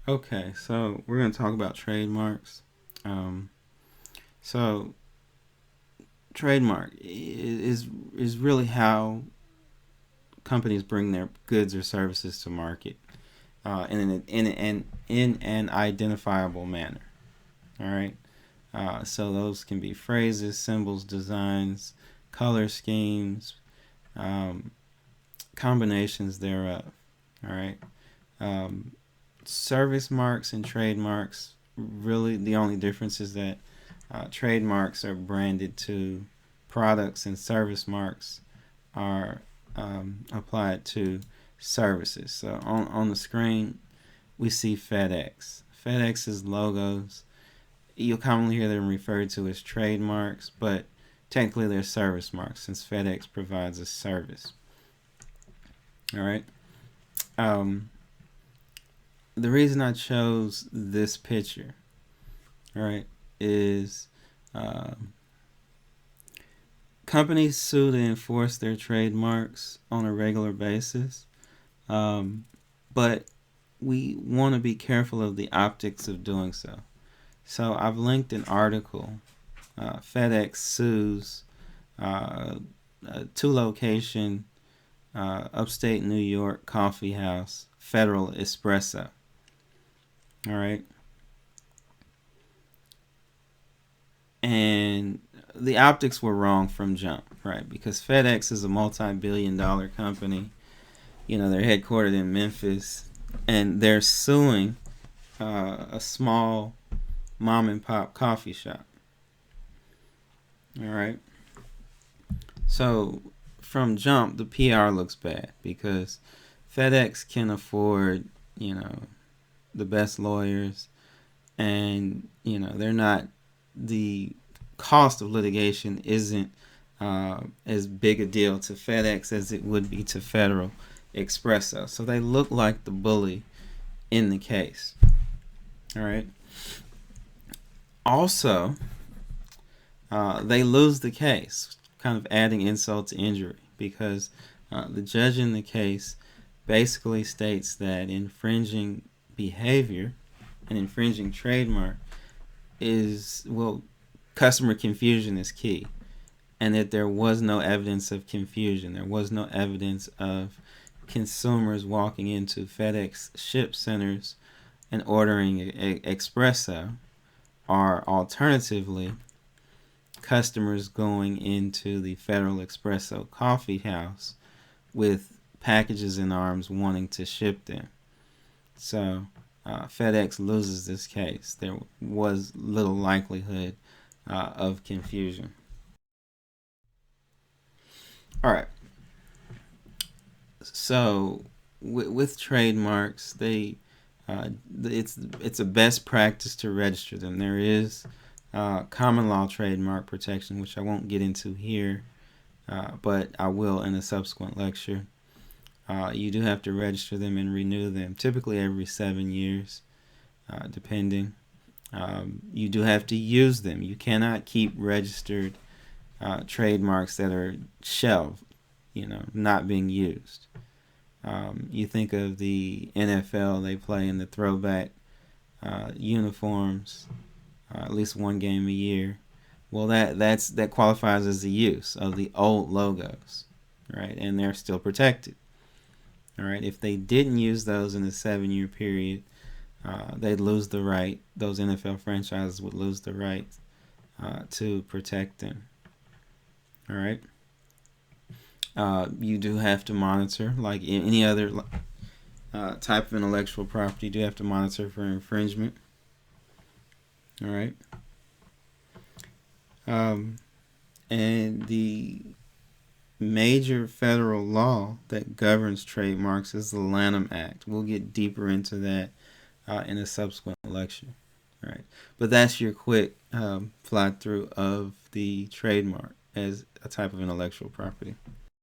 Okay, so we're going to talk about trademarks. Um, so trademark is really how companies bring their goods or services to market in an identifiable manner. All right. So those can be phrases, symbols, designs, color schemes, um, combinations thereof. All right. Um, Service marks and trademarks, really the only difference is that trademarks are branded to products and service marks are applied to services. So on the screen, we see FedEx. FedEx's logos, you'll commonly hear them referred to as trademarks, but technically they're service marks since FedEx provides a service. All right. Um, the reason I chose this picture, all right, is companies sue to enforce their trademarks on a regular basis, but we want to be careful of the optics of doing so. So I've linked an article. FedEx sues a two-location upstate New York coffee house, Federal Espresso. All right, and the optics were wrong from jump, right? Because FedEx is a multi-billion-dollar company. You know, they're headquartered in Memphis, and they're suing a small mom and pop coffee shop. All right. So from jump, the PR looks bad because FedEx can afford, you know, the best lawyers, and they're not the cost of litigation isn't as big a deal to FedEx as it would be to Federal Espresso. So they look like the bully in the case. All right. Also, they lose the case, kind of adding insult to injury, because the judge in the case basically states that infringing behavior and infringing trademark is, well, customer confusion is key, and that there was no evidence of confusion. There was no evidence of consumers walking into FedEx ship centers and ordering espresso, or alternatively, customers going into the Federal Espresso coffee house with packages in arms wanting to ship them. So FedEx loses this case. There was little likelihood of confusion. All right. So with trademarks, it's a best practice to register them. There is common law trademark protection, which I won't get into here, but I will in a subsequent lecture. You do have to register them and renew them, typically every 7 years, depending. You do have to use them. You cannot keep registered trademarks that are shelved, not being used. You think of the NFL, they play in the throwback uniforms, at least one game a year. Well, that qualifies as the use of the old logos, right? And they're still protected. All right. If they didn't use those in a 7-year period, they'd lose the right. Those NFL franchises would lose the right to protect them. All right. You do have to monitor, like in any other type of intellectual property. You do have to monitor for infringement. All right. And the major federal law that governs trademarks is the Lanham Act. We'll get deeper into that in a subsequent lecture. All right. But that's your quick fly through of the trademark as a type of intellectual property.